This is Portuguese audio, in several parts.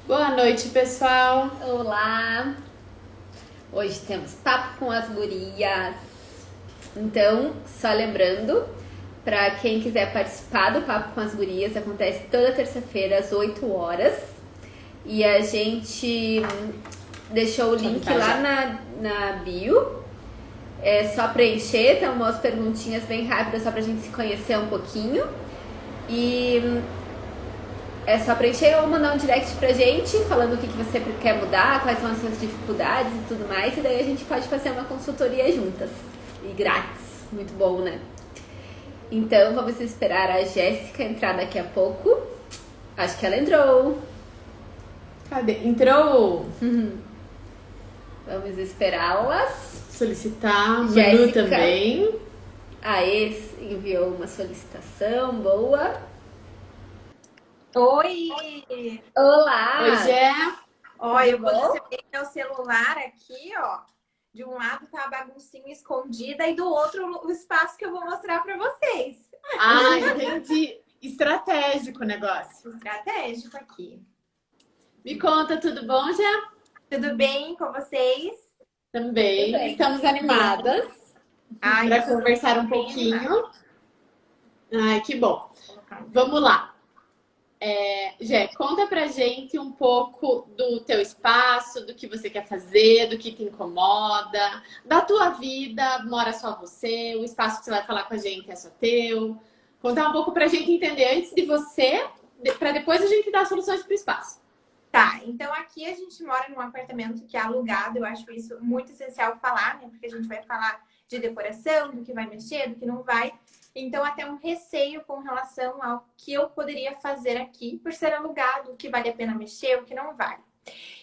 Boa noite, pessoal. Olá! Hoje temos Papo com as Gurias. Então, só lembrando, para quem quiser participar do Papo com as Gurias, acontece toda terça-feira às 8 horas. E a gente deixou o link lá na bio. É só preencher, tem umas perguntinhas bem rápidas só pra gente se conhecer um pouquinho. E é só preencher ou mandar um direct pra gente, falando o que você quer mudar, quais são as suas dificuldades e tudo mais. E daí a gente pode fazer uma consultoria juntas. E grátis. Muito bom, né? Então vamos esperar a Jéssica entrar daqui a pouco. Acho que ela entrou. Cadê? Entrou? Vamos esperá-las. Solicitar. Manu Jéssica. também. A ex enviou uma solicitação. Boa. Oi! Olá! Oi, Jé. Ó, eu Tudo bom? posicionei meu celular aqui, ó. De um lado tá a baguncinha escondida e do outro o espaço que eu vou mostrar pra vocês. Ah, entendi. Estratégico o negócio. Estratégico aqui. Me conta, tudo bom, Jé? Tudo bem com vocês? Também. Tudo bem. Estamos animadas Ai, para eu tô conversar um bem pouquinho. animada. Ai, que bom. Vou colocar um- Vamos lá. Jé, conta pra gente um pouco do teu espaço, do que você quer fazer, do que te incomoda, da tua vida, mora só você, o espaço que você vai falar com a gente é só teu. Contar um pouco pra gente entender antes de você, pra depois a gente dar soluções pro espaço. Tá, então aqui a gente mora num apartamento que é alugado. Eu acho isso muito essencial falar, né? Porque a gente vai falar de decoração, do que vai mexer, do que não vai. Então, até um receio com relação ao que eu poderia fazer aqui por ser alugado, o que vale a pena mexer, o que não vale.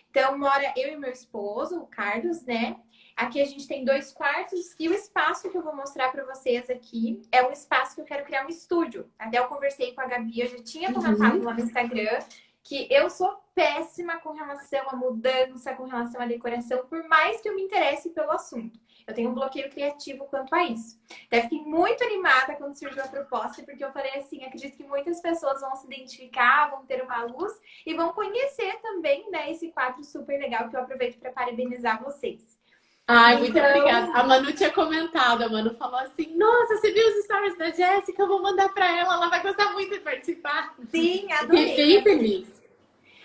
Então, mora eu e meu esposo, o Carlos, né? Aqui a gente tem 2 quartos e o espaço que eu vou mostrar para vocês aqui é um espaço que eu quero criar um estúdio. Até eu conversei com a Gabi, eu já tinha comentado lá no Instagram que eu sou péssima com relação à mudança, com relação à decoração, por mais que eu me interesse pelo assunto. Eu tenho um bloqueio criativo quanto a isso. Até fiquei muito animada quando surgiu a proposta, porque eu falei assim, acredito que muitas pessoas vão se identificar, vão ter uma luz e vão conhecer também, né, esse quadro super legal que eu aproveito para parabenizar vocês. Ai, muito Então- obrigada. A Manu tinha comentado, a Manu falou assim, nossa, você viu os stories da Jéssica? Eu vou mandar pra ela vai gostar muito de participar. Sim, Fiquei adorei. bem feliz.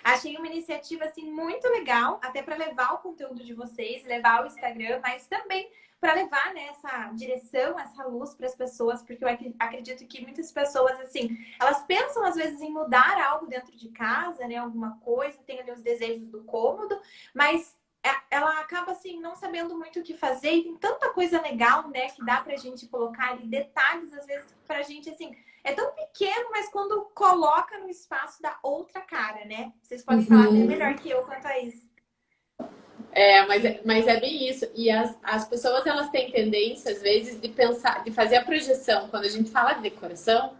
Achei uma iniciativa assim muito legal, até para levar o conteúdo de vocês, levar o Instagram, mas também para levar, né, essa direção, essa luz para as pessoas, porque eu acredito que muitas pessoas assim, elas pensam às vezes em mudar algo dentro de casa, né, alguma coisa, tem ali os desejos do cômodo, mas ela acaba assim não sabendo muito o que fazer e tem tanta coisa legal, né, que dá pra gente colocar ali detalhes às vezes pra gente assim, é tão pequeno, mas quando coloca no espaço dá outra cara, né? Vocês podem falar até melhor que eu quanto a isso. Mas é bem isso. E as pessoas, elas têm tendência, às vezes, de pensar, de fazer a projeção, quando a gente fala de decoração,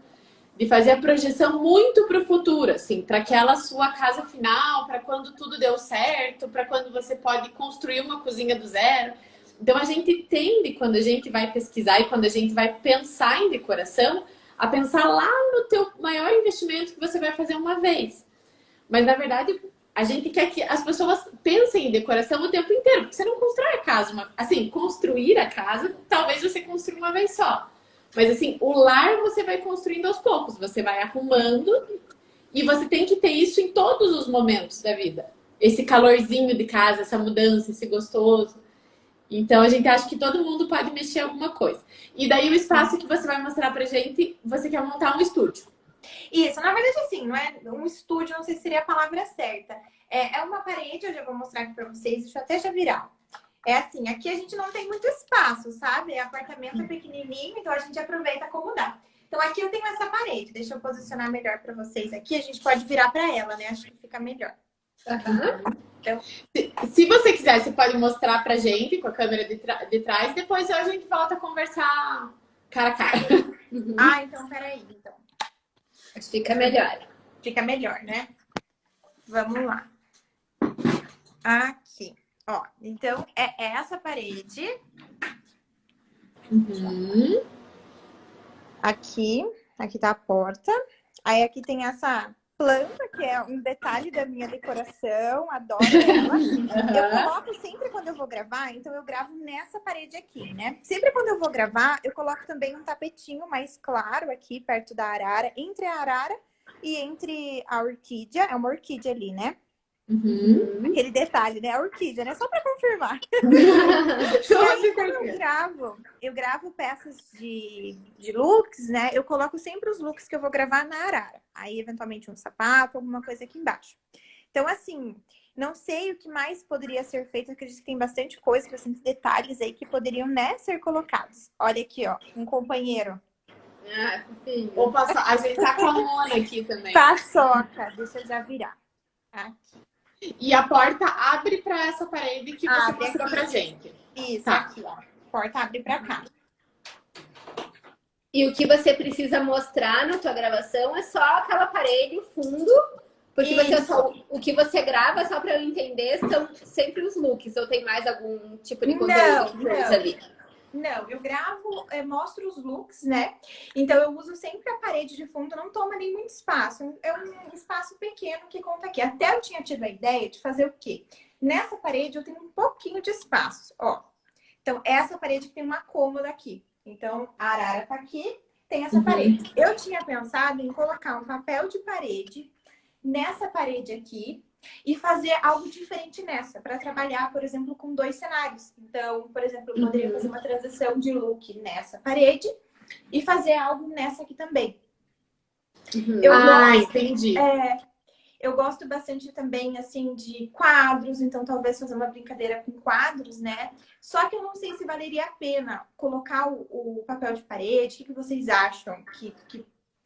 de fazer a projeção muito para o futuro, assim, para aquela sua casa final, para quando tudo deu certo, para quando você pode construir uma cozinha do zero. Então, a gente tende, quando a gente vai pesquisar e quando a gente vai pensar em decoração, a pensar lá no teu maior investimento que você vai fazer uma vez. Mas, na verdade, a gente quer que as pessoas pensem em decoração o tempo inteiro. Porque você não constrói a casa. Assim, construir a casa, talvez você construa uma vez só. Mas, assim, o lar você vai construindo aos poucos. Você vai arrumando. E você tem que ter isso em todos os momentos da vida. Esse calorzinho de casa, essa mudança, esse gostoso. Então, a gente acha que todo mundo pode mexer alguma coisa. E daí, o espaço que você vai mostrar pra gente, você quer montar um estúdio. Isso, na verdade, assim, não é um estúdio, não sei se seria a palavra certa. É uma parede, eu já vou mostrar aqui pra vocês, deixa eu até já virar. É assim, aqui a gente não tem muito espaço, sabe? Apartamento é pequenininho, então a gente aproveita como dá. Então aqui eu tenho essa parede, deixa eu posicionar melhor pra vocês aqui, a gente pode virar pra ela, né? Acho que fica melhor. Então, Se você quiser, você pode mostrar pra gente com a câmera de trás. Depois a gente volta a conversar cara a cara. então peraí, então. Fica melhor. Fica melhor, né? Vamos lá. Aqui, ó. Então, é essa parede. Aqui tá a porta. Aí aqui tem essa planta, que é um detalhe da minha decoração, adoro ela. Eu coloco sempre quando eu vou gravar, então eu gravo nessa parede aqui, né? Sempre quando eu vou gravar, eu coloco também um tapetinho mais claro aqui, perto da arara, entre a arara e entre a orquídea. É uma orquídea ali, né? Aquele detalhe, né? A orquídea, né? Só para confirmar. E aí, quando eu gravo peças de looks, né? Eu coloco sempre os looks que eu vou gravar na arara. Aí, eventualmente, um sapato, alguma coisa aqui embaixo. Então, assim, não sei o que mais poderia ser feito. Eu acredito que tem bastante coisa, bastante detalhes aí que poderiam, né, ser colocados. Olha aqui, ó, um companheiro. Ah, fofinho. Opa, a gente tá com a Mona aqui também. Paçoca. Deixa eu já virar. Aqui. E a porta abre para essa parede que você Abre mostrou aqui. pra gente. Isso, Tá. aqui, ó. Porta abre pra cá. E o que você precisa mostrar na tua gravação é só aquela parede, o fundo, porque o que você grava, só para eu entender, são sempre os looks. Ou tem mais algum tipo de conteúdo que você usa ali? Não, eu gravo, mostro os looks, né? Então eu uso sempre a parede de fundo, não toma nem muito espaço. É um espaço pequeno que conta aqui. Até eu tinha tido a ideia de fazer o quê? Nessa parede eu tenho um pouquinho de espaço, ó. Então, essa parede que tem uma cômoda aqui. Então, a arara tá aqui, tem essa parede. Eu tinha pensado em colocar um papel de parede nessa parede aqui e fazer algo diferente nessa, para trabalhar, por exemplo, com 2 cenários. Então, por exemplo, eu poderia fazer uma transição de look nessa parede e fazer algo nessa aqui também. Entendi. Eu gosto bastante também, assim, de quadros, então talvez fazer uma brincadeira com quadros, né? Só que eu não sei se valeria a pena colocar o papel de parede. O que vocês acham que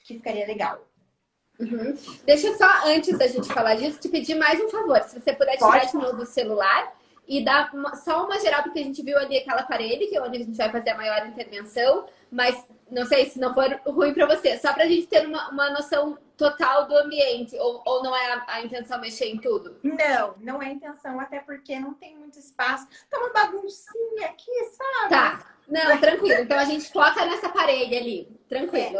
ficaria legal? Deixa eu só, antes da gente falar disso, te pedir mais um favor. Se você puder tirar de novo o celular e dar só uma geral, porque a gente viu ali aquela parede, que é onde a gente vai fazer a maior intervenção, mas não sei se não for ruim para você, só para a gente ter uma noção total do ambiente, ou não é a intenção mexer em tudo? Não é a intenção, até porque não tem muito espaço. Tá uma baguncinha aqui, sabe? Tá. Não, tranquilo. Então a gente foca nessa parede ali. Tranquilo.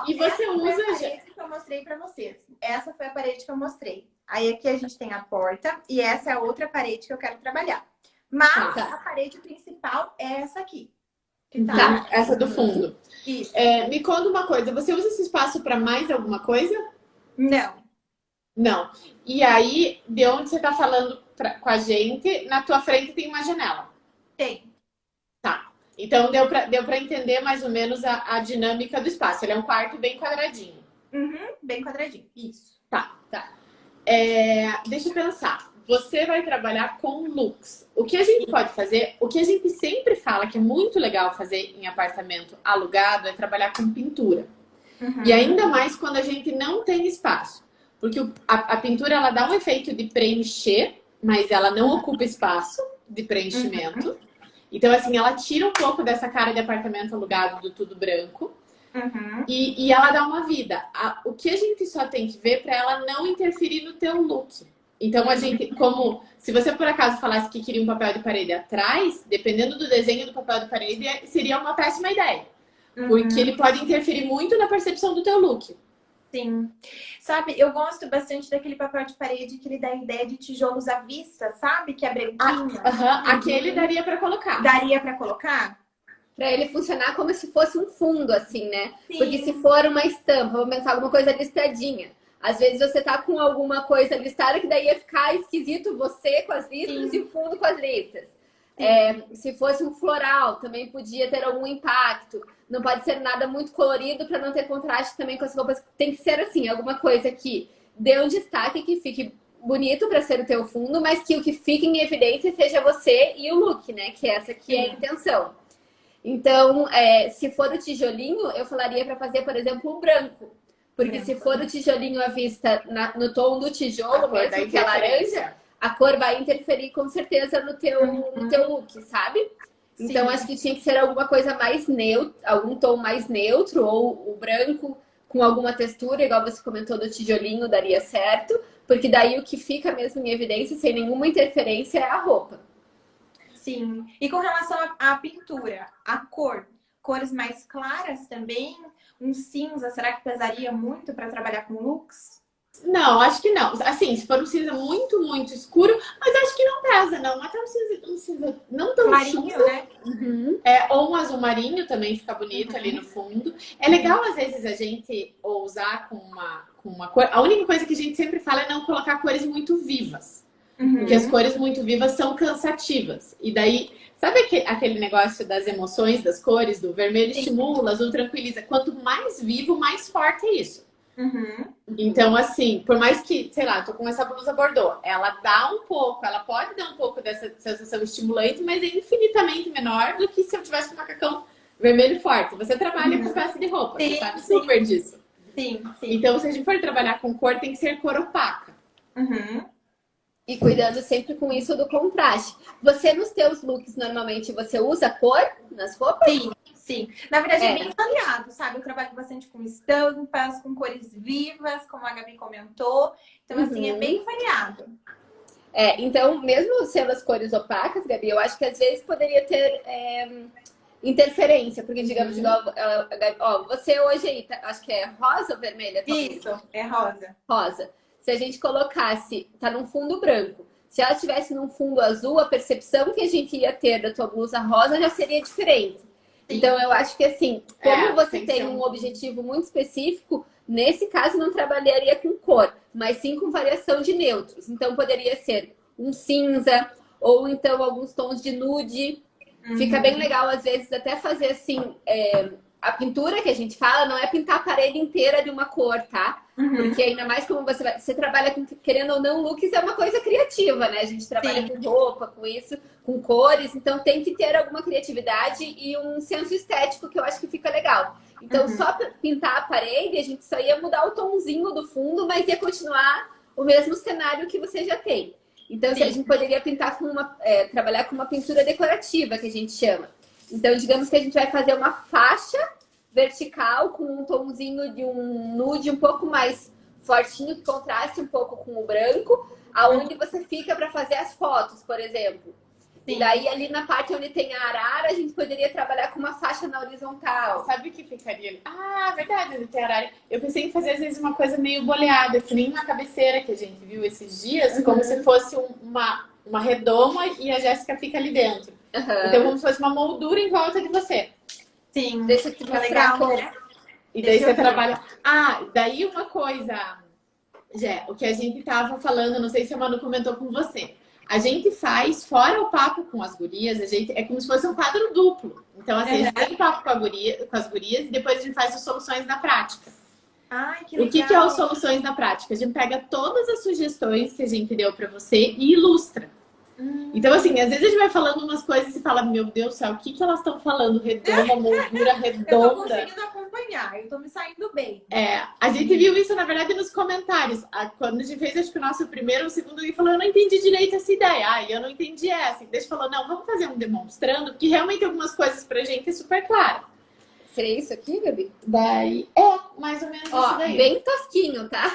E você usa... Essa foi a parede que eu mostrei pra vocês. Essa foi a parede que eu mostrei. Aí aqui a gente tem a porta e essa é a outra parede que eu quero trabalhar. Mas a parede principal é essa aqui. Que tá, essa do fundo. Isso. Me conta uma coisa, você usa esse espaço para mais alguma coisa? Não. E aí, de onde você tá falando com a gente, na tua frente tem uma janela? Tem. Tá. Então deu pra entender mais ou menos a dinâmica do espaço. Ele é um quarto bem quadradinho. Bem quadradinho. Isso. Tá. Deixa eu pensar. Você vai trabalhar com looks. O que a gente pode fazer, o que a gente sempre fala que é muito legal fazer em apartamento alugado é trabalhar com pintura. E ainda mais quando a gente não tem espaço. Porque a pintura, ela dá um efeito de preencher, mas ela não ocupa espaço de preenchimento. Então, assim, ela tira um pouco dessa cara de apartamento alugado do tudo branco. E ela dá uma vida. O que a gente só tem que ver para ela não interferir no teu look. Então, a gente, se você por acaso falasse que queria um papel de parede atrás, dependendo do desenho do papel de parede, seria uma péssima ideia. Porque ele pode interferir muito na percepção do teu look. Sim. Sabe, eu gosto bastante daquele papel de parede que ele dá a ideia de tijolos à vista, sabe? Que é branquinho. Aquele daria para colocar. Daria para colocar? Para ele funcionar como se fosse um fundo, assim, né? Sim. Porque se for uma estampa, vamos pensar alguma coisa listradinha. Às vezes você tá com alguma coisa listada que daí ia ficar esquisito você com as listras e o fundo com as listras. Se fosse um floral, também podia ter algum impacto. Não pode ser nada muito colorido para não ter contraste também com as roupas. Tem que ser assim, alguma coisa que dê um destaque, que fique bonito para ser o teu fundo, mas que o que fique em evidência seja você e o look, né? Que essa aqui é a intenção. Então, se for o tijolinho, eu falaria para fazer, por exemplo, o branco. Porque se for o tijolinho à vista no tom do tijolo, mesmo que é laranja, a cor vai interferir com certeza no teu look, sabe? Então, acho que tinha que ser alguma coisa mais neutra, algum tom mais neutro, ou o branco com alguma textura, igual você comentou do tijolinho, daria certo. Porque daí o que fica mesmo em evidência, sem nenhuma interferência, é a roupa. Sim. E com relação à pintura, a cores mais claras também, um cinza, será que pesaria muito para trabalhar com looks? Não, acho que não. Assim, se for um cinza muito, muito escuro, mas acho que não pesa, não. Até um cinza não tão Marinho, cinza. né? Ou um azul marinho também fica bonito ali no fundo. É legal, às vezes, a gente ousar com uma cor. A única coisa que a gente sempre fala é não colocar cores muito vivas. Porque as cores muito vivas são cansativas. E daí, sabe aquele negócio das emoções, das cores, do vermelho estimula, azul tranquiliza. Quanto mais vivo, mais forte é isso. Então, assim, por mais que, sei lá, tô com essa blusa bordô, ela pode dar um pouco dessa sensação estimulante, mas é infinitamente menor do que se eu tivesse um macacão vermelho forte. Você trabalha com peça de roupa, você sabe super disso. Sim. Então, se a gente for trabalhar com cor, tem que ser cor opaca. E cuidando sempre com isso do contraste. Você, nos teus looks, normalmente, você usa cor nas roupas? Sim. Na verdade, é bem variado, sabe? Eu trabalho bastante com estampas, com cores vivas, como a Gabi comentou. Então, assim, é bem variado. Então, mesmo sendo as cores opacas, Gabi, eu acho que às vezes poderia ter interferência. Porque, digamos, igual, você hoje aí, acho que é rosa ou vermelha? Isso, é rosa. Rosa. Se a gente colocasse, tá num fundo branco. Se ela estivesse num fundo azul, a percepção que a gente ia ter da tua blusa rosa já seria diferente. Então, eu acho que assim, como você tem um objetivo muito específico, nesse caso não trabalharia com cor, mas sim com variação de neutros. Então, poderia ser um cinza, ou então alguns tons de nude. Fica bem legal, às vezes, até fazer assim, a pintura que a gente fala não é pintar a parede inteira de uma cor, tá? Porque ainda mais como você trabalha com, querendo ou não, looks é uma coisa criativa, né? A gente trabalha com roupa, com isso, com cores, então tem que ter alguma criatividade e um senso estético que eu acho que fica legal. Então, só pintar a parede, a gente só ia mudar o tomzinho do fundo, mas ia continuar o mesmo cenário que você já tem. Então, a gente poderia pintar com trabalhar com uma pintura decorativa, que a gente chama. Então, digamos que a gente vai fazer uma faixa vertical com um tomzinho de um nude um pouco mais fortinho, que contraste um pouco com o branco, aonde você fica para fazer as fotos, por exemplo. E daí, ali na parte onde tem a arara, a gente poderia trabalhar com uma faixa na horizontal. Sabe o que ficaria ali? Ah, verdade, onde tem arara. Eu pensei em fazer, às vezes, uma coisa meio boleada, que nem uma cabeceira que a gente viu esses dias, como se fosse uma redoma e a Jéssica fica ali dentro. Então, como se fosse uma moldura em volta de você. Sim. Deixa eu te mostrar como. E daí você trabalha... daí uma coisa, Jé, o que a gente tava falando, não sei se a Manu comentou com você. A gente faz, fora o papo com as gurias, é como se fosse um quadro duplo. Então, assim, a gente faz o papo com as gurias e depois a gente faz as soluções na prática. Ai, que legal. O que é as soluções na prática? A gente pega todas as sugestões que a gente deu pra você e ilustra. Então, assim, às vezes a gente vai falando umas coisas e fala, meu Deus do céu, o que elas estão falando? Redonda, moldura redonda. Eu tô conseguindo acompanhar, eu tô me saindo bem. A gente viu isso, na verdade, nos comentários. Quando a gente fez, acho que o nosso primeiro ou segundo, ele falou, eu não entendi direito essa ideia. Eu não entendi essa. Deixa eu falar, não, vamos fazer um demonstrando, porque realmente algumas coisas pra gente é super claro. Seria isso aqui, Gabi? Daí, mais ou menos isso daí. Bem tosquinho, tá?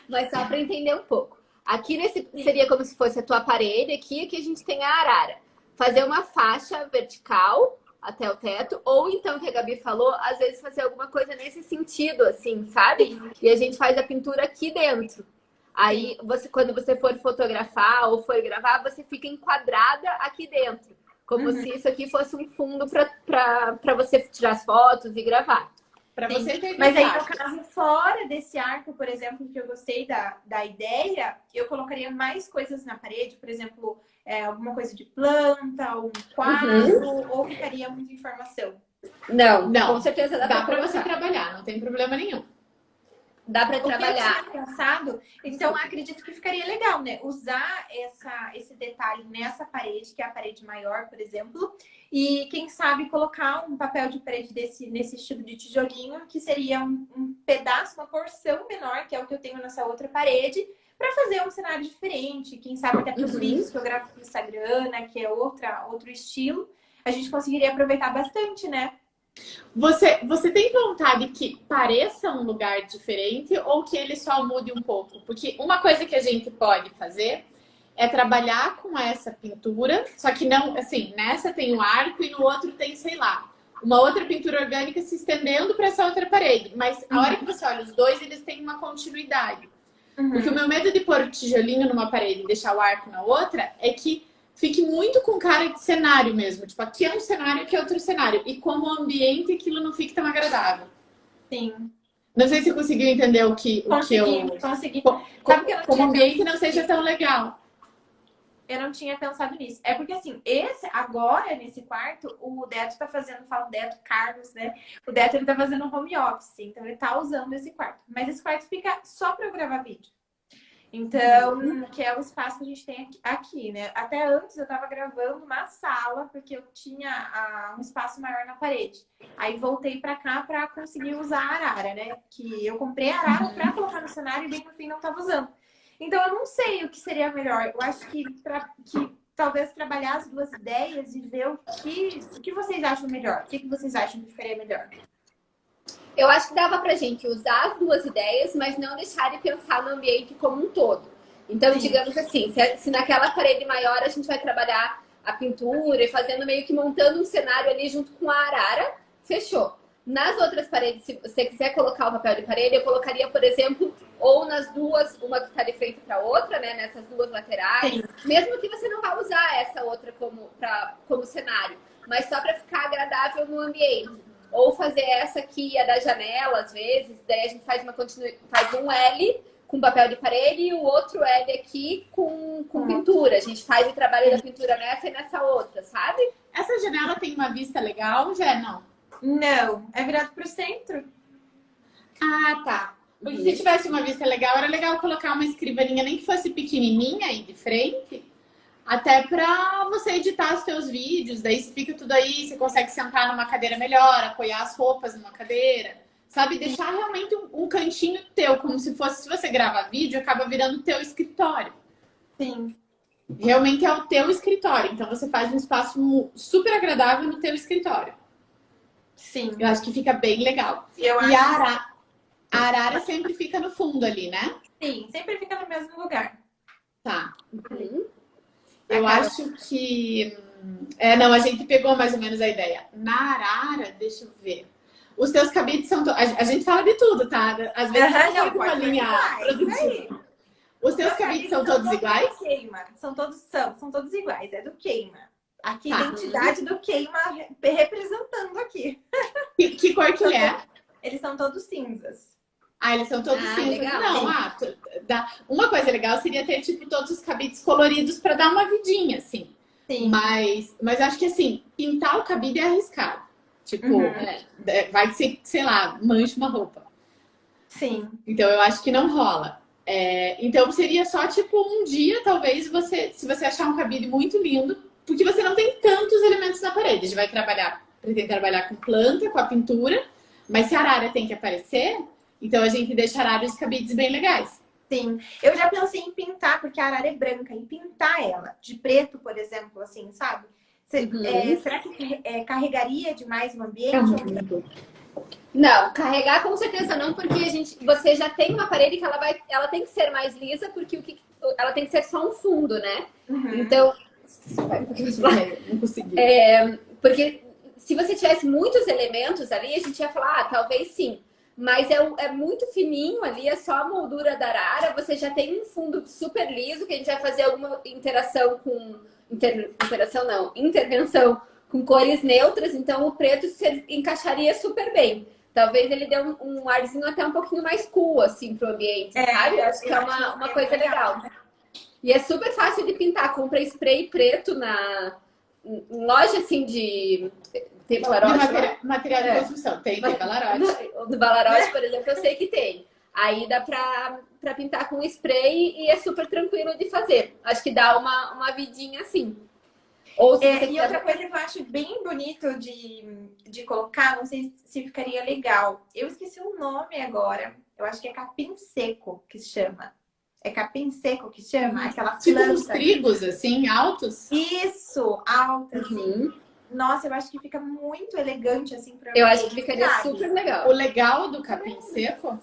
Mas só pra entender um pouco. Aqui seria como se fosse a tua parede, aqui a gente tem a arara. Fazer uma faixa vertical até o teto, ou então, que a Gabi falou, às vezes fazer alguma coisa nesse sentido, assim, sabe? E a gente faz a pintura aqui dentro. Aí, quando você for fotografar ou for gravar, você fica enquadrada aqui dentro. Como se isso aqui fosse um fundo para você tirar as fotos e gravar. Pra você ter Mas aí, no caso, fora desse arco, por exemplo, que eu gostei da ideia, eu colocaria mais coisas na parede, por exemplo, alguma coisa de planta, um quadro, ou ficaria muita informação? Não, com certeza dá pra você trabalhar, não tem problema nenhum. Dá para trabalhar. Eu tinha pensado, então acredito que ficaria legal, né? Usar esse detalhe nessa parede, que é a parede maior, por exemplo, e quem sabe colocar um papel de parede nesse estilo de tijolinho, que seria um pedaço, uma porção menor, que é o que eu tenho nessa outra parede, para fazer um cenário diferente. Quem sabe até para os vídeos que eu gravo no Instagram, né? Que é outro estilo, a gente conseguiria aproveitar bastante, né? Você tem vontade que pareça um lugar diferente ou que ele só mude um pouco? Porque uma coisa que a gente pode fazer é trabalhar com essa pintura, só que não, assim, nessa tem um arco e no outro tem, sei lá, uma outra pintura orgânica se estendendo para essa outra parede. Mas a hora que você olha os dois, eles têm uma continuidade. Porque o meu medo de pôr tijolinho numa parede e deixar o arco na outra é que fique muito com cara de cenário mesmo. Tipo, aqui é um cenário, aqui é outro cenário. E como ambiente, aquilo não fique tão agradável. Sim. Não sei se você conseguiu entender o que eu... Consegui. Sabe que como ambiente não seja tão legal. Eu não tinha pensado nisso. É porque, assim, agora, nesse quarto, o Deto tá fazendo, fala Deto Carlos, né? O Deto, ele tá fazendo home office, então ele tá usando esse quarto. Mas esse quarto fica só pra eu gravar vídeo. Então, que é o espaço que a gente tem aqui, né? Até antes eu tava gravando na sala, porque eu tinha um espaço maior na parede. Aí voltei pra cá pra conseguir usar a arara, né? Que eu comprei a arara pra colocar no cenário e bem no fim não tava usando. Então, eu não sei o que seria melhor. Eu acho que talvez trabalhar as duas ideias e ver o que vocês acham melhor. O que vocês acham que ficaria melhor? Eu acho que dava pra gente usar as duas ideias, mas não deixar de pensar no ambiente como um todo. Então, digamos assim, se naquela parede maior a gente vai trabalhar a pintura e fazendo meio que montando um cenário ali junto com a arara, fechou. Nas outras paredes, se você quiser colocar o papel de parede, eu colocaria, por exemplo, ou nas duas, uma que está de frente para a outra, né? Nessas duas laterais. Sim. Mesmo que você não vá usar essa outra como cenário, mas só para ficar agradável no ambiente. Ou fazer essa aqui, a da janela, às vezes, daí a gente faz faz um L com papel de parede e o outro L aqui com pintura. A gente faz o trabalho da pintura nessa e nessa outra, sabe? Essa janela tem uma vista legal, já não? Não, é virado pro centro. Ah, tá. Porque se tivesse uma vista legal, era legal colocar uma escrivaninha, nem que fosse pequenininha aí de frente, até pra você editar os seus vídeos. Daí se fica tudo aí, você consegue sentar numa cadeira melhor, apoiar as roupas numa cadeira, sabe? Deixar realmente um cantinho teu, como se fosse, se você grava vídeo, acaba virando teu escritório. Sim. Realmente é o teu escritório. Então você faz um espaço super agradável no teu escritório. Sim. Eu acho que fica bem legal. E a arara sempre fica no fundo ali, né? Sim, sempre fica no mesmo lugar. Tá. Eu acho que... não, a gente pegou mais ou menos a ideia. Na arara, deixa eu ver. Os teus cabides são... A gente fala de tudo, tá? Às vezes não tem uma linha produtiva. Os teus cabides são todos iguais? Queima. São todos iguais. É do queima. Aqui, a identidade do queima representando aqui. Que cor que é? Eles são todos cinzas. Ah, eles são todos cinzas. Legal. Não, uma coisa legal seria ter, tipo, todos os cabides coloridos pra dar uma vidinha, assim. Sim. Mas acho que, assim, pintar o cabide é arriscado. Tipo, vai ser, sei lá, mancha uma roupa. Sim. Então, eu acho que não rola. Então, seria só, tipo, um dia, talvez, se você achar um cabide muito lindo, porque você não tem tantos elementos na parede. A gente vai pretende trabalhar com planta, com a pintura, mas se a arara tem que aparecer, então a gente deixa a arara e os cabides bem legais. Sim. Eu já pensei em pintar, porque a arara é branca, em pintar ela de preto, por exemplo, assim, sabe? Será que carregaria demais no ambiente? Não, carregar com certeza não, porque você já tem uma parede que ela tem que ser mais lisa, porque ela tem que ser só um fundo, né? Então, Não consegui. porque se você tivesse muitos elementos ali, a gente ia falar, talvez sim. Mas é muito fininho ali, é só a moldura da arara. Você já tem um fundo super liso, que a gente vai fazer alguma intervenção com cores neutras. Então o preto se encaixaria super bem. Talvez ele dê um arzinho até um pouquinho mais cool, assim, pro ambiente, sabe? Eu acho que é uma coisa legal. E é super fácil de pintar. Compra spray preto em loja, assim, tem Balarote? Material de construção. Tem Balarote. Do Balarote, por exemplo, eu sei que tem. Aí dá pra pintar com spray e é super tranquilo de fazer. Acho que dá uma vidinha assim. Ou se E outra coisa que eu acho bem bonito de colocar, não sei se ficaria legal. Eu esqueci o nome agora. Eu acho que é capim seco que se chama. É capim seco que chama? Aquela planta. Tipo uns trigos, assim, altos? Isso, altos, assim. Nossa, eu acho que fica muito elegante, assim, pra eu acho que ficaria super legal. O legal do capim seco...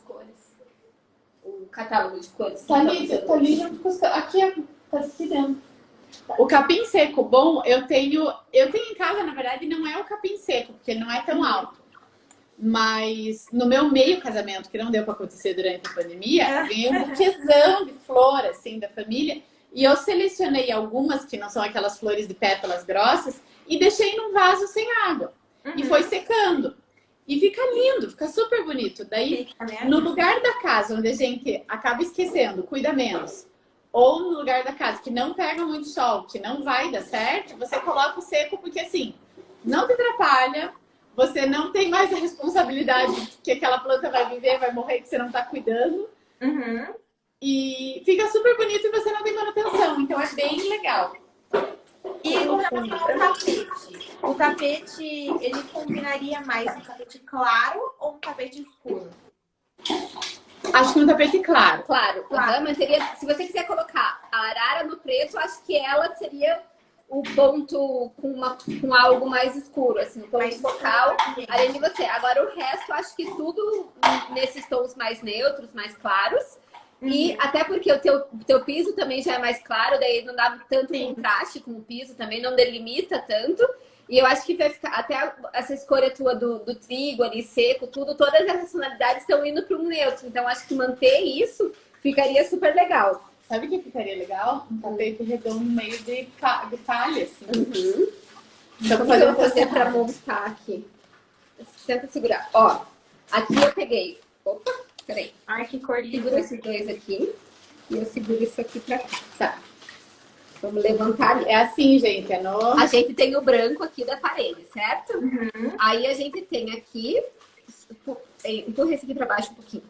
O catálogo de cores. Tá ali junto com os... Aqui, tá aqui dentro. O capim seco, bom, eu tenho em casa, na verdade, não é o capim seco, porque ele não é tão alto. Mas no meu meio casamento, que não deu para acontecer durante a pandemia, ganhei um buquezão de flor, assim, da família. E eu selecionei algumas, que não são aquelas flores de pétalas grossas, e deixei num vaso sem água. E foi secando. E fica lindo, fica super bonito. Daí, no lugar da casa onde a gente acaba esquecendo, cuida menos, ou no lugar da casa que não pega muito sol, que não vai dar certo, você coloca o seco, porque assim, não te atrapalha, você não tem mais a responsabilidade que aquela planta vai viver, vai morrer, que você não tá cuidando. E fica super bonito e você não tem manutenção. Então é bem legal. E com relação ao tapete? O tapete, ele combinaria mais um tapete claro ou um tapete escuro? Acho que um tapete claro. Claro. Mas seria, se você quiser colocar a arara no preto, acho que ela seria o ponto com algo mais escuro, assim, o ponto focal, além de você. Agora o resto, acho que tudo nesses tons mais neutros, mais claros. E até porque o teu piso também já é mais claro, daí não dá tanto contraste com o piso, também não delimita tanto. E eu acho que vai ficar, até essa escolha tua do trigo ali seco, todas essas tonalidades estão indo para um neutro. Então acho que manter isso ficaria super legal. Sabe o que ficaria legal? Um tapete redondo no meio de palha, assim. Então, como eu vou fazer para montar aqui? Tenta segurar. Ó, aqui eu peguei. Opa, peraí. Ai, que cor linda. Segura esses dois aqui. E eu seguro isso aqui pra cá. Tá. Vamos levantar ali. É assim, gente. A gente tem o branco aqui da parede, certo? Aí a gente tem aqui... Empurra esse aqui pra baixo um pouquinho.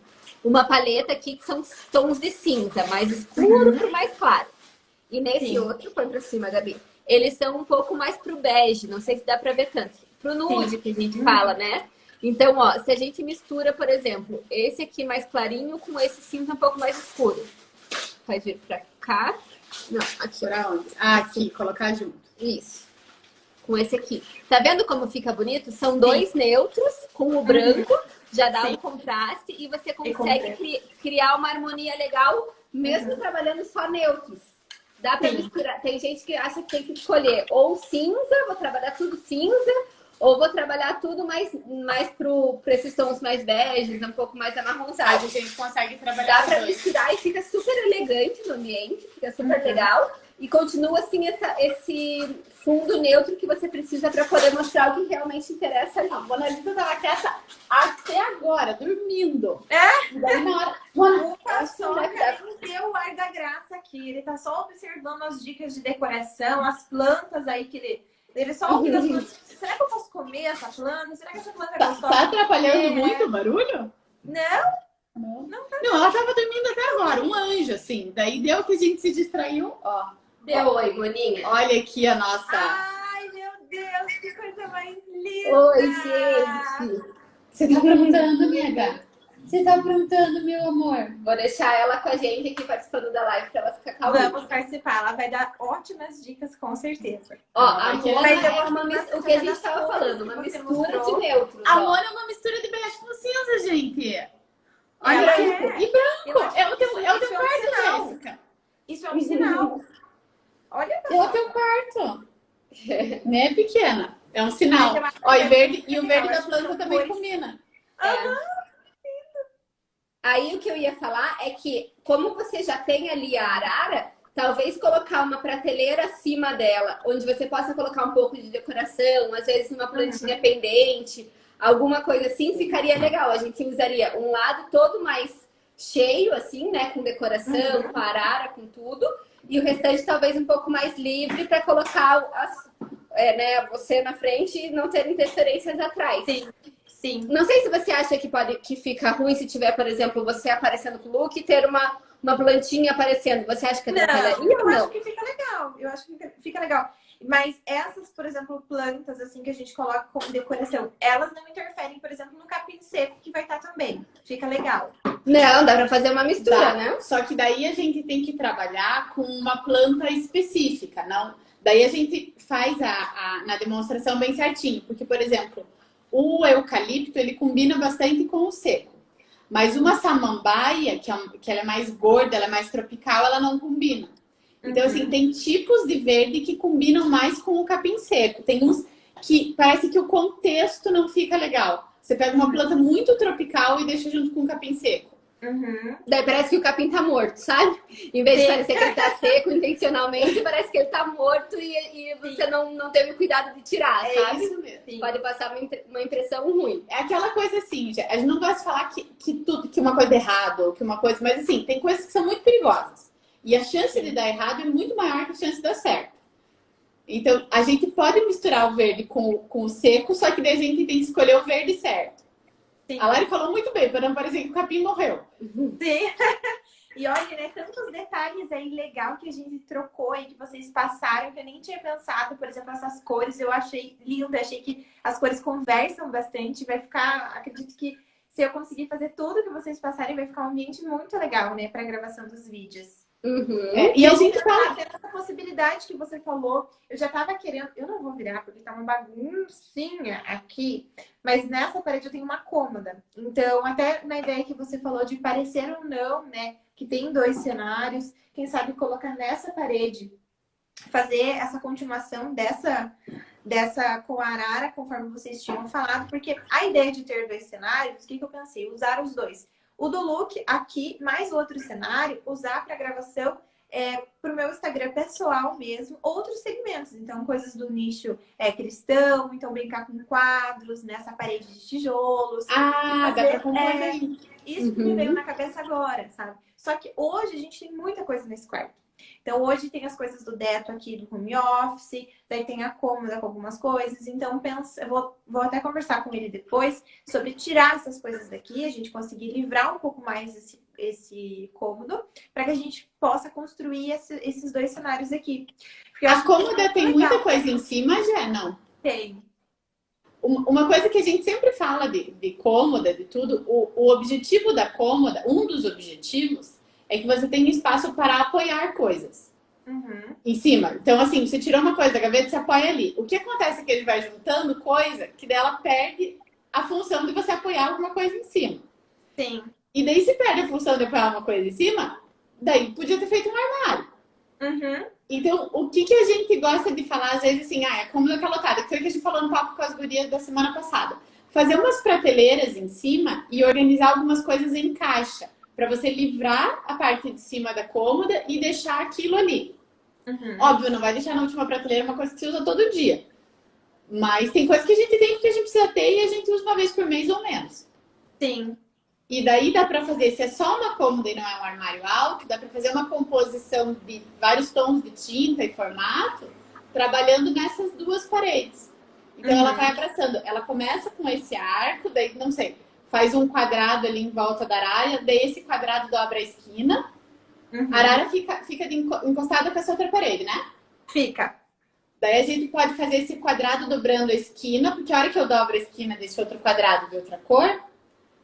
Uma paleta aqui que são tons de cinza, mais escuro pro mais claro. E nesse outro, põe pra cima, Gabi. Eles são um pouco mais pro bege, não sei se dá pra ver tanto. Pro nude que a gente fala, né? Então, ó, se a gente mistura, por exemplo, esse aqui mais clarinho com esse cinza um pouco mais escuro. Faz vir pra cá. Não, aqui. Pra onde? Aqui, colocar junto. Isso. Com esse aqui. Tá vendo como fica bonito? São dois neutros com o branco. Já dá um contraste e você consegue criar uma harmonia legal, mesmo trabalhando só neutros. Dá pra misturar. Tem gente que acha que tem que escolher ou cinza, vou trabalhar tudo cinza, ou vou trabalhar tudo mais pra esses tons mais beges, um pouco mais amarronzados. A gente consegue trabalhar. Dá pra misturar e fica super elegante no ambiente, fica super legal. E continua assim esse fundo neutro que você precisa para poder mostrar o que realmente interessa ali. A Mona Lisa tava quieta até agora, dormindo. É? Daí na hora... O Paçoca não deu o ar da graça aqui. Ele tá só observando as dicas de decoração, as plantas aí que ele só ouviu as plantas. Será que eu posso comer essa planta? Será que essa planta é gostosa? Tá atrapalhando muito o barulho? Não, Não, ela tava dormindo até agora, um anjo, assim. Daí deu que a gente se distraiu, ó. Deu oi, Boninha. Olha aqui a nossa... Ai, meu Deus, que coisa mais linda! Oi, gente! Você tá aprontando, nega? Você tá aprontando, meu amor? Vou deixar ela com a gente aqui participando da live pra ela ficar calma. Vamos participar, ela vai dar ótimas dicas, com certeza. Ó, a Mona é o que a gente tava falando, uma mistura de neutros. A Mona é uma mistura de bege com cinza, gente. Olha Ela aqui. é. E branco. É o teu quarto, sinal. Jéssica. Isso é um sinal. Olha, É o teu quarto. Né, pequena? É um sinal. Mas Ó, e o verde da acho que planta são também cores. combina. Aí o que eu ia falar é que, como você já tem ali a arara, talvez colocar uma prateleira acima dela, onde você possa colocar um pouco de decoração, às vezes uma plantinha pendente, alguma coisa assim, ficaria legal. A gente usaria um lado todo mais cheio, assim, né, com decoração, com arara, com tudo, e o restante talvez um pouco mais livre para colocar você na frente e não ter interferências atrás. Sim. Não sei se você acha que fica ruim se tiver, por exemplo, você aparecendo com o look e ter uma plantinha aparecendo. Você acha que atrapalharia ou não? Eu acho que fica legal. Eu acho que fica legal. Mas essas, por exemplo, plantas assim que a gente coloca como decoração, elas não interferem, por exemplo, no capim seco que vai estar também. Fica legal. Não, dá pra fazer uma mistura, né? Só que daí a gente tem que trabalhar com uma planta específica, não? Daí a gente faz na demonstração bem certinho. Porque, por exemplo, o eucalipto, ele combina bastante com o seco. Mas uma samambaia, que ela é mais gorda, ela é mais tropical, ela não combina. Então, assim, tem tipos de verde que combinam mais com o capim seco. Tem uns que parece que o contexto não fica legal. Você pega uma planta muito tropical e deixa junto com um capim seco. Daí parece que o capim tá morto, sabe? Em vez de Sim. parecer que ele tá seco intencionalmente, parece que ele tá morto e você não teve o cuidado de tirar, sabe? Isso mesmo. Sim. Pode passar uma impressão ruim. É aquela coisa assim, a gente não gosta de falar que uma coisa é errada ou que uma coisa... Mas assim, tem coisas que são muito perigosas. E a chance de dar errado é muito maior que a chance de dar certo. Então, a gente pode misturar o verde com o seco, só que daí a gente tem que escolher o verde certo. Sim. A Lari falou muito bem, para não parecer que o capim morreu. Sim. E olha, né, tantos detalhes aí legal que a gente trocou e que vocês passaram, que eu nem tinha pensado, por exemplo, essas cores, eu achei lindo, achei que as cores conversam bastante, vai ficar, acredito que se eu conseguir fazer tudo que vocês passarem, vai ficar um ambiente muito legal, né, para a gravação dos vídeos. E a gente fala... Até essa possibilidade que você falou, eu já tava querendo, eu não vou virar porque tá uma baguncinha aqui, mas nessa parede eu tenho uma cômoda. Então, até na ideia que você falou de parecer ou não, né, que tem 2 cenários, quem sabe colocar nessa parede, fazer essa continuação dessa com a arara, conforme vocês tinham falado, porque a ideia de ter 2 cenários, o que eu pensei? Usar os 2. O do look aqui, mais outro cenário, usar para gravação para o meu Instagram pessoal mesmo, outros segmentos. Então, coisas do nicho cristão, então brincar com quadros, nessa parede de tijolos. Ah, dá para compor bem. Isso que me veio na cabeça agora, sabe? Só que hoje a gente tem muita coisa nesse quarto. Então, hoje tem as coisas do Deto aqui do home office, daí tem a cômoda com algumas coisas. Então, eu vou até conversar com ele depois sobre tirar essas coisas daqui, a gente conseguir livrar um pouco mais esse cômodo, para que a gente possa construir esses 2 cenários aqui. Porque eu A acho cômoda tem muita legal. coisa em cima, já não? Tem. Uma coisa que a gente sempre fala de cômoda, de tudo, o objetivo da cômoda, um dos objetivos, é que você tenha espaço para apoiar coisas em cima. Então, assim, você tirou uma coisa da gaveta, você apoia ali. O que acontece é que ele vai juntando coisa que dela perde a função de você apoiar alguma coisa em cima. Sim. E daí, se perde a função de apoiar uma coisa em cima, daí podia ter feito um armário. Então, o que a gente gosta de falar, às vezes, assim, é cômoda calotada, que foi o que a gente falou no papo com as gurias da semana passada. Fazer umas prateleiras em cima e organizar algumas coisas em caixa, para você livrar a parte de cima da cômoda e deixar aquilo ali. Óbvio, não vai deixar na última prateleira uma coisa que você usa todo dia. Mas tem coisas que a gente tem que a gente precisa ter e a gente usa uma vez por mês ou menos. Sim. E daí dá pra fazer, se é só uma cômoda e não é um armário alto, dá pra fazer uma composição de vários tons de tinta e formato, trabalhando nessas 2 paredes. Então ela vai abraçando. Ela começa com esse arco, daí, não sei, faz um quadrado ali em volta da arara, daí esse quadrado dobra a esquina. A arara fica encostada com essa outra parede, né? Fica. Daí a gente pode fazer esse quadrado dobrando a esquina, porque a hora que eu dobro a esquina desse outro quadrado de outra cor,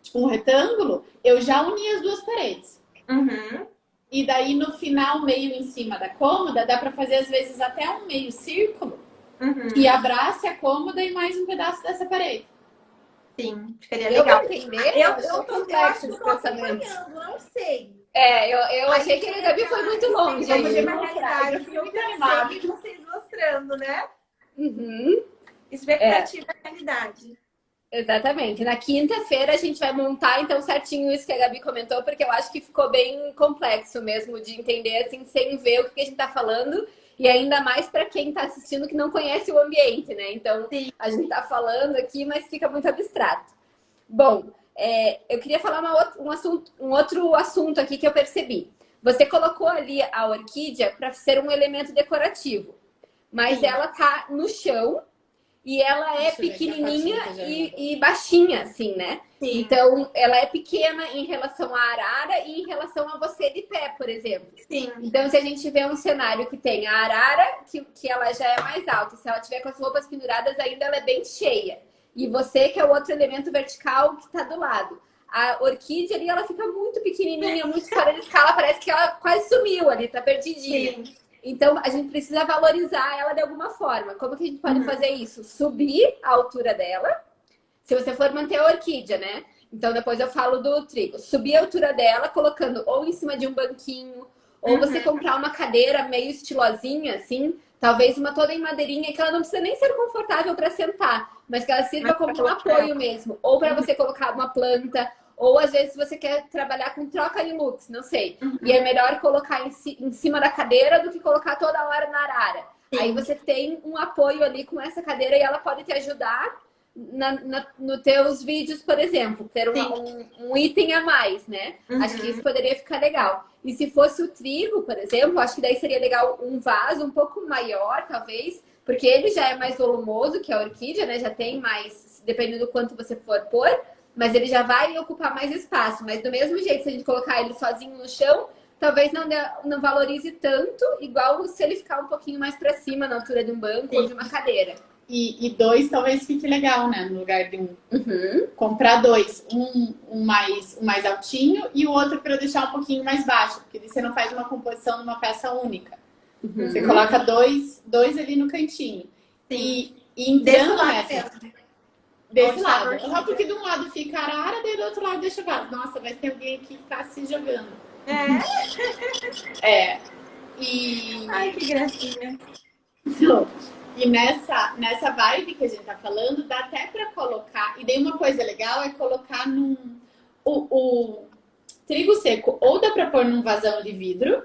tipo um retângulo, eu já uni as 2 paredes. E daí no final, meio em cima da cômoda, dá pra fazer às vezes até um meio círculo que abrace a cômoda e mais um pedaço dessa parede. Sim, ficaria legal. Entender, Eu acho acho que esse eu tô pensamento. acompanhando, não sei. Eu achei que a Gabi foi muito longe. Vamos ver Aí. uma realidade que eu pensei e vocês mostrando, né? Uhum. Expectativa e realidade. Exatamente. Na quinta-feira a gente vai montar, então, certinho isso que a Gabi comentou, porque eu acho que ficou bem complexo mesmo de entender, assim, sem ver o que a gente tá falando. E ainda mais para quem tá assistindo que não conhece o ambiente, né? Então, Sim. a gente tá falando aqui, mas fica muito abstrato. Bom, eu queria falar um outro assunto aqui que eu percebi. Você colocou ali a orquídea para ser um elemento decorativo, mas Sim. ela tá no chão e ela é Deixa eu ver aqui a pequenininha fotinha que eu já e baixinha, assim, né? Sim. Então, ela é pequena em relação à arara e em relação a você de pé, por exemplo. Sim. Então, se a gente vê um cenário que tem a arara, que ela já é mais alta, se ela tiver com as roupas penduradas, ainda ela é bem cheia. E você, que é o outro elemento vertical que está do lado. A orquídea ali, ela fica muito pequenininha, muito fora de escala, parece que ela quase sumiu ali, tá perdidinha. Sim. Então, a gente precisa valorizar ela de alguma forma. Como que a gente pode fazer isso? Subir a altura dela, se você for manter a orquídea, né? Então, depois eu falo do trigo. Subir a altura dela, colocando ou em cima de um banquinho, ou você comprar uma cadeira meio estilosinha, assim, Talvez uma toda em madeirinha, que ela não precisa nem ser confortável para sentar, mas que ela sirva como um apoio mesmo. Ou para você colocar uma planta, ou às vezes você quer trabalhar com troca de looks, não sei. E é melhor colocar em cima da cadeira do que colocar toda hora na arara. Aí você tem um apoio ali com essa cadeira e ela pode te ajudar nos teus vídeos, por exemplo. Ter um item a mais, né? Acho que isso poderia ficar legal. E se fosse o trigo, por exemplo, acho que daí seria legal um vaso um pouco maior, talvez, porque ele já é mais volumoso que a orquídea, né? Já tem mais, dependendo do quanto você for pôr, mas ele já vai ocupar mais espaço. Mas do mesmo jeito, se a gente colocar ele sozinho no chão, talvez não valorize tanto, igual se ele ficar um pouquinho mais para cima, na altura de um banco ou de uma cadeira. E dois talvez fique legal, né? No lugar de um. Comprar dois. Um mais altinho e o outro para deixar um pouquinho mais baixo. Porque você não faz uma composição numa peça única. Você coloca dois ali no cantinho. E entrando nessa. Desse lado. Só porque de um lado fica arara, daí do outro lado deixa vaso. Nossa, mas tem alguém aqui que tá se jogando. Ai, que gracinha. Então, e nessa vibe que a gente tá falando, dá até pra colocar. E daí uma coisa legal é colocar o trigo seco, ou dá pra pôr num vasão de vidro.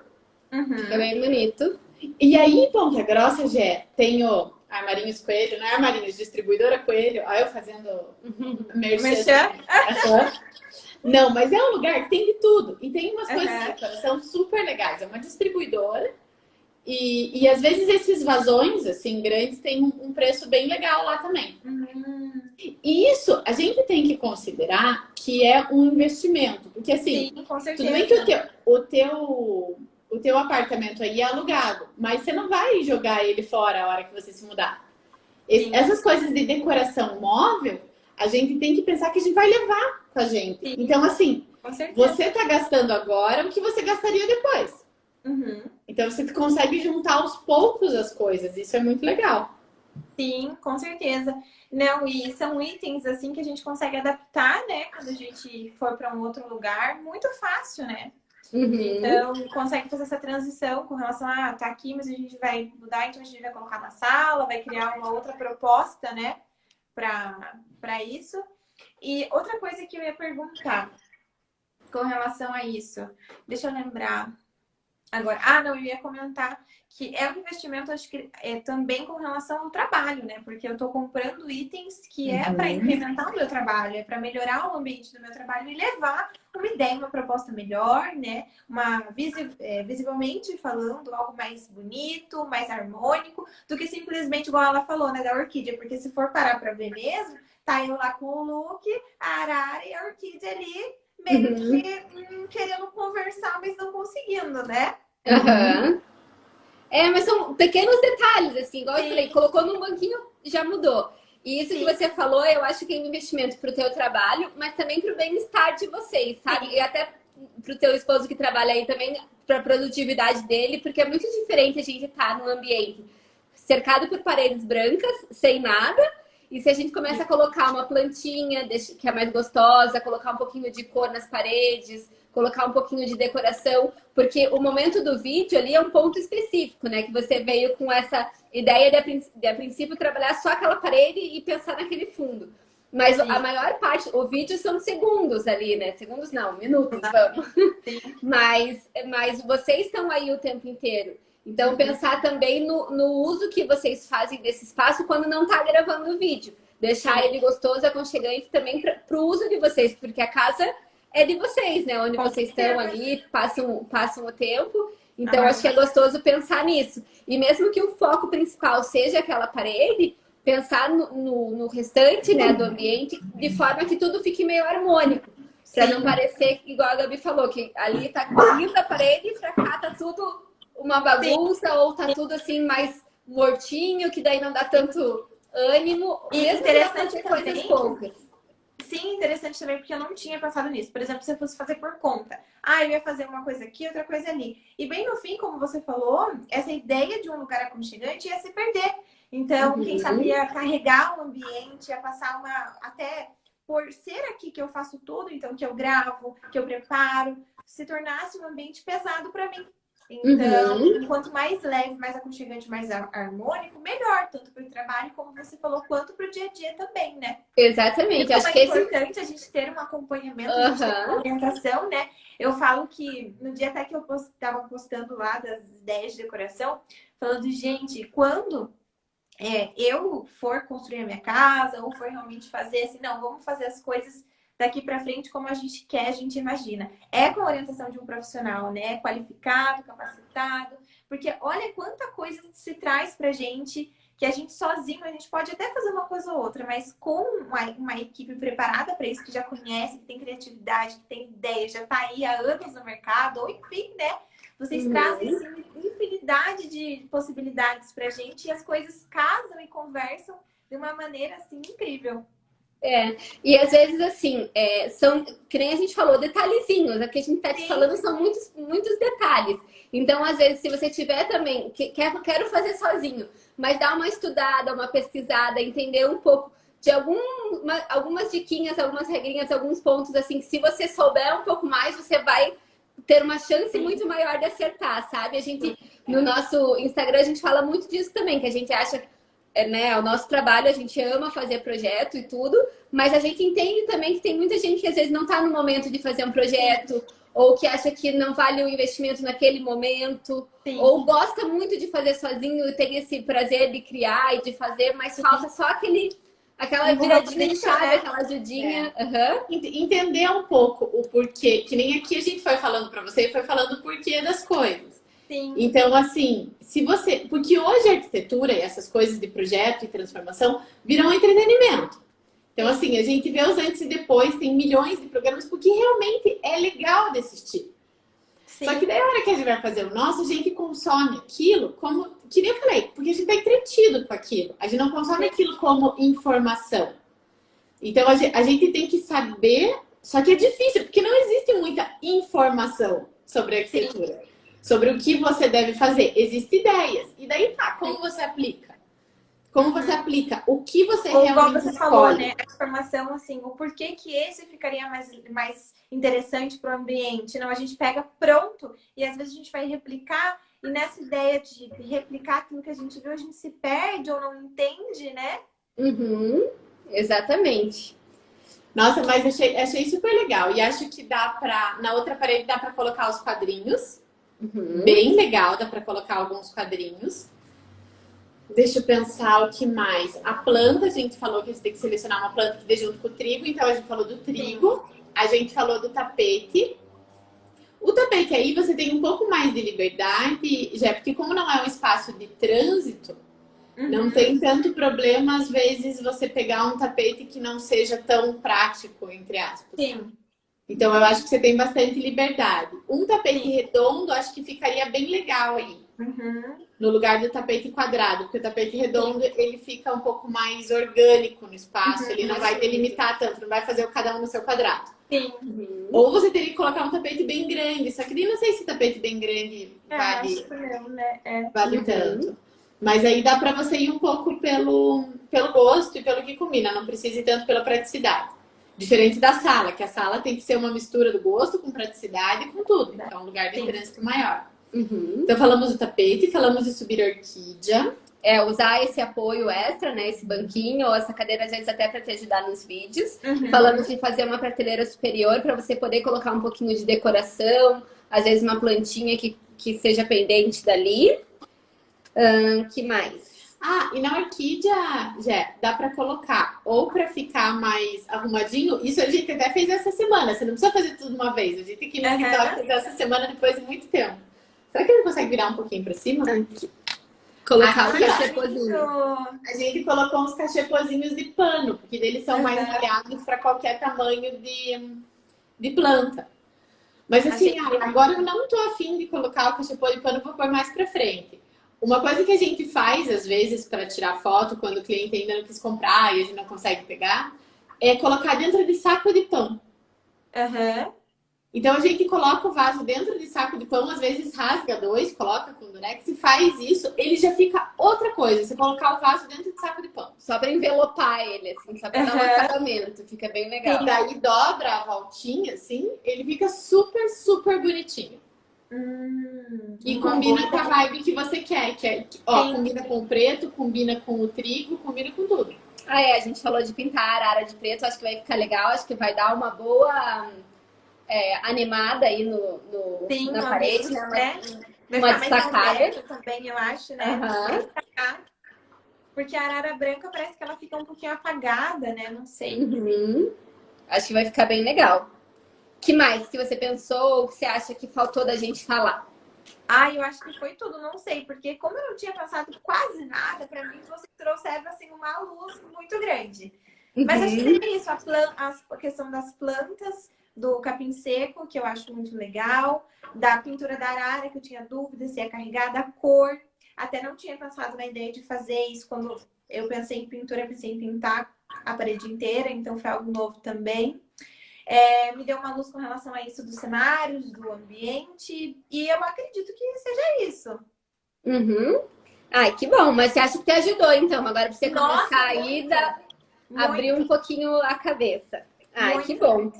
É bem bonito. E aí, em Ponta Grossa, Gé, tem o Armarinhos Coelho, não é Armarinhos, Distribuidora Coelho. Olha eu fazendo merchan. Não, mas é um lugar que tem de tudo. E tem umas coisas de decoração super legais. É uma distribuidora. E às vezes esses vasões, assim, grandes, tem um preço bem legal lá também. E isso a gente tem que considerar que é um investimento. Porque assim, sim, com certeza. tudo bem que o teu apartamento aí é alugado, mas você não vai jogar ele fora a hora que você se mudar. Essas coisas de decoração móvel, a gente tem que pensar que a gente vai levar com a gente. Sim. Então, assim, você está gastando agora o que você gastaria depois. Então, você consegue juntar aos poucos as coisas. Isso é muito legal. Sim, com certeza. Não, e são itens assim que a gente consegue adaptar, né? Quando a gente for para um outro lugar, muito fácil, né? Então, consegue fazer essa transição com relação a tá aqui, mas a gente vai mudar, então a gente vai colocar na sala, vai criar uma outra proposta, né? Para isso. E outra coisa que eu ia perguntar com relação a isso, deixa eu lembrar. Agora, não, eu ia comentar que é um investimento, acho que é também com relação ao trabalho, né? Porque eu estou comprando itens que é para incrementar o meu trabalho, é para melhorar o ambiente do meu trabalho e levar uma ideia, uma proposta melhor, né? Visivelmente falando, algo mais bonito, mais harmônico, do que simplesmente, igual ela falou, né? Da orquídea. Porque se for parar para ver mesmo, tá eu lá com o look, a arara e a orquídea ali, meio que querendo conversar, mas não conseguindo, né? Mas são pequenos detalhes, assim, igual eu falei, colocou num banquinho, já mudou. E isso que você falou, eu acho que é um investimento pro teu trabalho, mas também pro bem-estar de vocês, sabe? E até pro teu esposo que trabalha aí também, pra produtividade dele, porque é muito diferente a gente estar num ambiente cercado por paredes brancas, sem nada. E se a gente começa a colocar uma plantinha que é mais gostosa, colocar um pouquinho de cor nas paredes, colocar um pouquinho de decoração, porque o momento do vídeo ali é um ponto específico, né? Que você veio com essa ideia de a princípio trabalhar só aquela parede e pensar naquele fundo. Mas a maior parte, o vídeo são segundos ali, né? Segundos não, minutos, vamos. Mas vocês estão aí o tempo inteiro. Então, pensar também no uso que vocês fazem desse espaço quando não está gravando o vídeo. Deixar ele gostoso, aconchegante também para o uso de vocês, porque a casa é de vocês, né? Onde vocês estão ali, passam o tempo. Então, acho que é gostoso pensar nisso. E mesmo que o foco principal seja aquela parede, pensar no restante, né, do ambiente, de forma que tudo fique meio harmônico. Para não parecer, igual a Gabi falou, que ali tá linda a parede e pra cá tá tudo uma bagunça, ou tá tudo assim mais mortinho, que daí não dá tanto ânimo. E mesmo interessante coisas poucas. Sim, interessante também, porque eu não tinha pensado nisso. Por exemplo, se eu fosse fazer por conta. Eu ia fazer uma coisa aqui, outra coisa ali. E bem no fim, como você falou, essa ideia de um lugar aconchegante ia se perder. Então, quem sabe ia carregar o ambiente, ia passar até por ser aqui que eu faço tudo, então que eu gravo, que eu preparo, se tornasse um ambiente pesado para mim. Então, quanto mais leve, mais aconchegante, mais harmônico, melhor, tanto para o trabalho, como você falou, quanto para o dia a dia também, né? Exatamente. Então, Acho que é esse... importante a gente ter um acompanhamento, a gente ter uma orientação, né? Eu falo que no dia até que eu estava postando lá das ideias de decoração, falando, gente, quando eu for construir a minha casa ou for realmente fazer assim, não, vamos fazer as coisas daqui para frente como a gente quer, a gente imagina. É com a orientação de um profissional, né? Qualificado, capacitado, porque olha quanta coisa se traz pra gente que a gente sozinho, a gente pode até fazer uma coisa ou outra, mas com uma equipe preparada para isso, que já conhece, que tem criatividade, que tem ideia, já tá aí há anos no mercado, ou enfim, né? Vocês trazem assim, infinidade de possibilidades pra gente e as coisas casam e conversam de uma maneira assim incrível. E às vezes assim, são, que nem a gente falou, detalhezinhos. Aqui a gente tá te falando são muitos, muitos detalhes. Então, às vezes, se você tiver também, quero fazer sozinho, mas dá uma estudada, uma pesquisada, entender um pouco de algumas diquinhas, algumas regrinhas, alguns pontos, assim, que se você souber um pouco mais, você vai ter uma chance muito maior de acertar, sabe? A gente, no nosso Instagram, a gente fala muito disso também, que a gente acha, né, o nosso trabalho, a gente ama fazer projeto e tudo, mas a gente entende também que tem muita gente que às vezes não está no momento de fazer um projeto, ou que acha que não vale o investimento naquele momento, ou gosta muito de fazer sozinho e tem esse prazer de criar e de fazer, mas falta só aquela viradinha de chave, aquela ajudinha. Entender um pouco o porquê, que nem aqui a gente foi falando para você, foi falando o porquê das coisas. Sim. Então, assim, se você... Porque hoje a arquitetura e essas coisas de projeto e transformação viram entretenimento. Então, assim, a gente vê os antes e depois, tem milhões de programas, porque realmente é legal de assistir. Sim. Só que daí, a hora que a gente vai fazer o nosso, a gente consome aquilo como... Que nem eu falei, porque a gente tá entretido com aquilo. A gente não consome aquilo como informação. Então, a gente tem que saber... Só que é difícil, porque não existe muita informação sobre a arquitetura. Sobre o que você deve fazer. Existem ideias. E daí tá, como você aplica? Como você aplica? O que você ou realmente igual você falou, né? A informação, assim, o porquê que esse ficaria mais interessante para o ambiente. Não, a gente pega pronto e às vezes a gente vai replicar e nessa ideia de replicar aquilo que a gente viu, a gente se perde ou não entende, né? Exatamente. Nossa, mas achei super legal. E acho que dá pra... Na outra parede dá pra colocar os quadrinhos. Bem legal, dá pra colocar alguns quadrinhos. Deixa eu pensar o que mais. A planta, a gente falou que a gente tem que selecionar uma planta que dê junto com o trigo. Então, a gente falou do trigo. A gente falou do tapete. O tapete aí, você tem um pouco mais de liberdade, já porque como não é um espaço de trânsito, não tem tanto problema, às vezes, você pegar um tapete que não seja tão prático, entre aspas. Sim. Então, eu acho que você tem bastante liberdade. Um tapete redondo, acho que ficaria bem legal aí. No lugar do tapete quadrado. Porque o tapete redondo, ele fica um pouco mais orgânico no espaço. Ele não vai delimitar tanto, não vai fazer cada um no seu quadrado. Sim. Ou você teria que colocar um tapete bem grande. Só que nem não sei se tapete bem grande vale, vale tanto. Mas aí dá pra você ir um pouco pelo gosto e pelo que combina. Não precisa ir tanto pela praticidade. Diferente da sala, que a sala tem que ser uma mistura do gosto com praticidade e com tudo. Então, é um lugar de trânsito maior. Então, falamos do tapete, falamos de subir orquídea. Usar esse apoio extra, né? Esse banquinho ou essa cadeira, às vezes, até para te ajudar nos vídeos. Falamos de fazer uma prateleira superior para você poder colocar um pouquinho de decoração. Às vezes, uma plantinha que seja pendente dali. Que mais? E na orquídea, Jé, dá pra colocar ou pra ficar mais arrumadinho. Isso a gente até fez essa semana. Você não precisa fazer tudo de uma vez. A gente aqui no escritório fez essa semana depois de muito tempo. Será que ele consegue virar um pouquinho pra cima? Aqui. Colocar o cachepozinho. A gente colocou uns cachepozinhos de pano, porque eles são mais molhados pra qualquer tamanho de planta. Mas assim, agora eu não tô afim de colocar o cachepô de pano, vou pôr mais pra frente. Uma coisa que a gente faz, às vezes, para tirar foto, quando o cliente ainda não quis comprar e a gente não consegue pegar, é colocar dentro de saco de pão. Então, a gente coloca o vaso dentro de saco de pão, às vezes rasga dois, coloca com durex e faz isso, ele já fica outra coisa. Você colocar o vaso dentro de saco de pão. Só para envelopar ele, assim, só para dar um acabamento. Fica bem legal. E daí dobra a voltinha, assim, ele fica super, super bonitinho. E uma combina boa com a vibe que você quer. Ó, Sim. combina com o preto, combina com o trigo, combina com tudo. Ah, a gente falou de pintar a arara de preto, acho que vai ficar legal, acho que vai dar uma boa animada aí Sim, na no parede, ambiente, né? Vai Uma ficar mais destacada. moderno também, eu acho, né? Aham. Destacar. Porque a arara branca parece que ela fica um pouquinho apagada, né? Não sei. Uhum. Acho que vai ficar bem legal. Que mais que você pensou ou que você acha que faltou da gente falar? Eu acho que foi tudo, não sei, porque como eu não tinha pensado quase nada, pra mim vocês trouxeram assim uma luz muito grande. Mas acho que seria isso, a questão das plantas, do capim seco, que eu acho muito legal, da pintura da arara, que eu tinha dúvida se ia carregar, da cor. Até não tinha pensado na ideia de fazer isso quando eu pensei em pintura, eu pensei em pintar a parede inteira, então foi algo novo também. Me deu uma luz com relação a isso dos cenários, do ambiente, e eu acredito que seja isso. Uhum. Ai, que bom, mas você acha que te ajudou, então, agora pra você Nossa, começar a ida, abrir um pouquinho a cabeça. Ai, muito. que bom.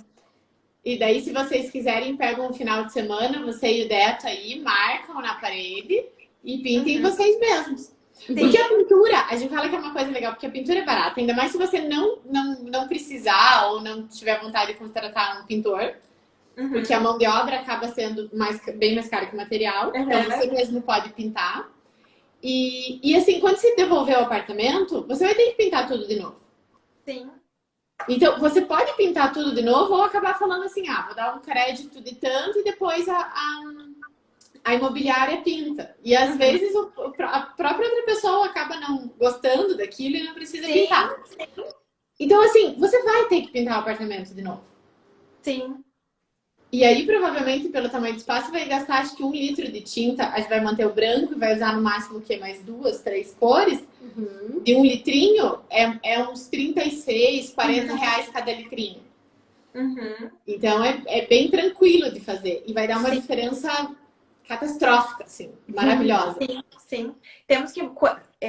E daí, se vocês quiserem, pegam um final de semana, você e o Deto aí, marcam na parede e pintem vocês mesmos. Porque a pintura, a gente fala que é uma coisa legal, porque a pintura é barata. Ainda mais se você não precisar ou não tiver vontade de contratar um pintor. Porque a mão de obra acaba sendo bem mais cara que o material. Então, você mesmo pode pintar. E assim, quando você devolver o apartamento, você vai ter que pintar tudo de novo. Sim. Então, você pode pintar tudo de novo ou acabar falando assim, vou dar um crédito de tanto e depois a imobiliária pinta. E às vezes a própria outra pessoa acaba não gostando daquilo e não precisa pintar. Sim. Então, assim, você vai ter que pintar o apartamento de novo. Sim. E aí, provavelmente, pelo tamanho do espaço, vai gastar acho que 1 litro de tinta. A gente vai manter o branco e vai usar no máximo o quê? Mais 2, 3 cores. De 1 litrinho é uns 36, 40 reais cada litrinho. Então é bem tranquilo de fazer. E vai dar uma diferença catastrófica, assim, maravilhosa. Sim. Temos que,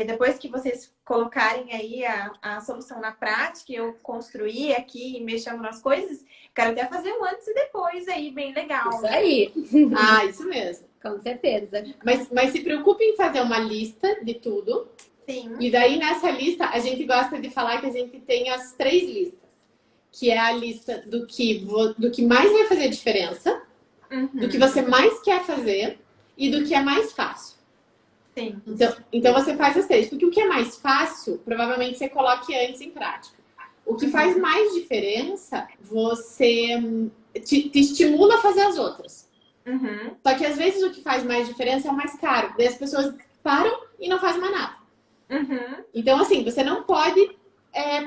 depois que vocês colocarem aí a solução na prática, eu construir aqui, mexendo nas coisas, quero até fazer um antes e depois aí, bem legal. Isso aí. Isso mesmo. Com certeza. Mas se preocupe em fazer uma lista de tudo. Sim. E daí, nessa lista, a gente gosta de falar que a gente tem as 3 listas. Que é a lista do que mais vai fazer diferença, do que você mais quer fazer e do que é mais fácil. Sim. Então você faz as 3. Porque o que é mais fácil, provavelmente você coloque antes em prática. O que faz mais diferença, você te estimula a fazer as outras. Só que às vezes o que faz mais diferença é o mais caro. Daí as pessoas param e não fazem mais nada. Então, assim, você não pode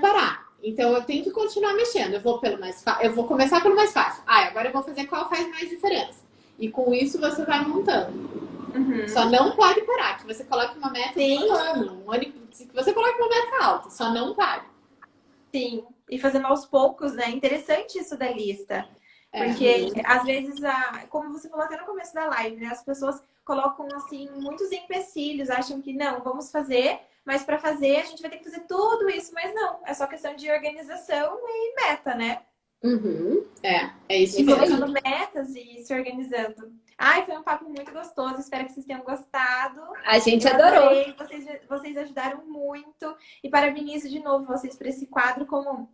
parar. Então, eu tenho que continuar mexendo. Eu vou começar pelo mais fácil. Agora eu vou fazer qual faz mais diferença. E com isso, você vai montando. Só não pode parar. Que você coloque uma meta de um ano. Que você coloque uma meta alta. Só não pare. Sim. E fazendo aos poucos, né? Interessante isso da lista. Porque, às vezes, como você falou até no começo da live, né? As pessoas colocam, assim, muitos empecilhos. Acham que, não, vamos fazer... Mas para fazer, a gente vai ter que fazer tudo isso. Mas não, é só questão de organização e meta, né? É isso e mesmo. colocando metas e se organizando. Foi um papo muito gostoso. Espero que vocês tenham gostado. A gente Eu adorou. Adorei. Vocês ajudaram muito. E parabenizo de novo vocês por esse quadro, como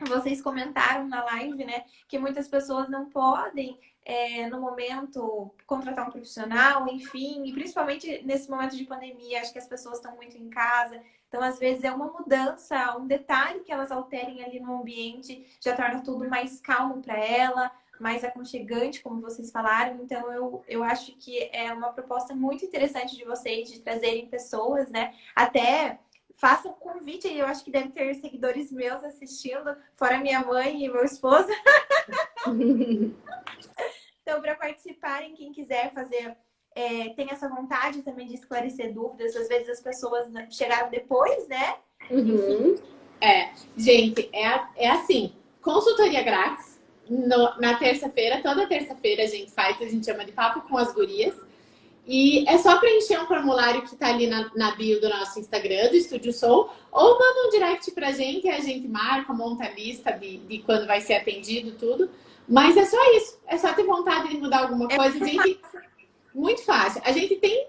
vocês comentaram na live, né? Que muitas pessoas não podem... no momento, contratar um profissional, enfim, e principalmente nesse momento de pandemia, acho que as pessoas estão muito em casa, então às vezes é uma mudança, um detalhe que elas alterem ali no ambiente, já torna tudo mais calmo para ela, mais aconchegante, como vocês falaram, então eu acho que é uma proposta muito interessante de vocês, de trazerem pessoas, né, até... Faça um convite aí, eu acho que deve ter seguidores meus assistindo, fora minha mãe e meu esposo. Então, para participarem, quem quiser fazer, tem essa vontade também de esclarecer dúvidas. Às vezes as pessoas chegaram depois, né? Gente, é assim, consultoria grátis. Na terça-feira, toda terça-feira a gente chama de Papo com as Gurias. E é só preencher um formulário que tá ali na bio do nosso Instagram, do Estúdio Soul, ou manda um direct pra gente e a gente marca, monta a lista de quando vai ser atendido, tudo. Mas é só isso. É só ter vontade de mudar alguma coisa. Muito fácil. A gente tem...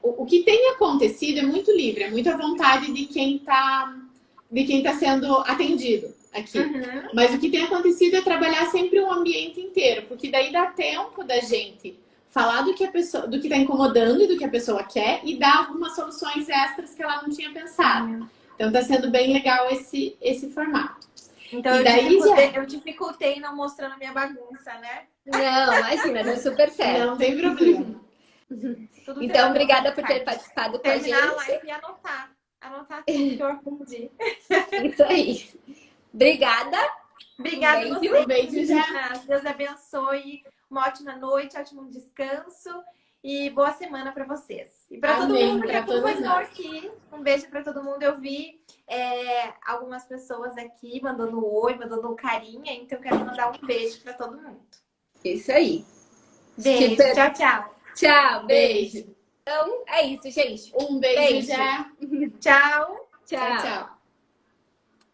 o que tem acontecido é muito livre, é muito à vontade de quem está sendo atendido aqui. Uhum. Mas o que tem acontecido é trabalhar sempre o ambiente inteiro, porque daí dá tempo da gente falar do que está incomodando e do que a pessoa quer e dar algumas soluções extras que ela não tinha pensado. Então tá sendo bem legal esse formato. Então E daí eu dificultei não mostrando a minha bagunça, né? Não, imagina, deu super certo. Não tem problema. Tudo Então, obrigada por tranquilo, ter participado com a terminar a gente. live e anotar. Anotar tudo que eu aprendi. Isso aí. Obrigada. Obrigada a Beijo. vocês. Beijo, já. Deus abençoe. Uma ótima noite, ótimo descanso e boa semana para vocês. E para todo Amém, mundo que pra todos acompanhou nós. aqui. Um beijo para todo mundo. Eu vi algumas pessoas aqui mandando oi, mandando carinha, então eu quero mandar um beijo para todo mundo. Isso aí. Beijo. Super. Tchau, tchau. Tchau, beijo. Beijo. Então, é isso, gente. Um beijo, Beijo. já. Tchau. Tchau. Tchau, tchau.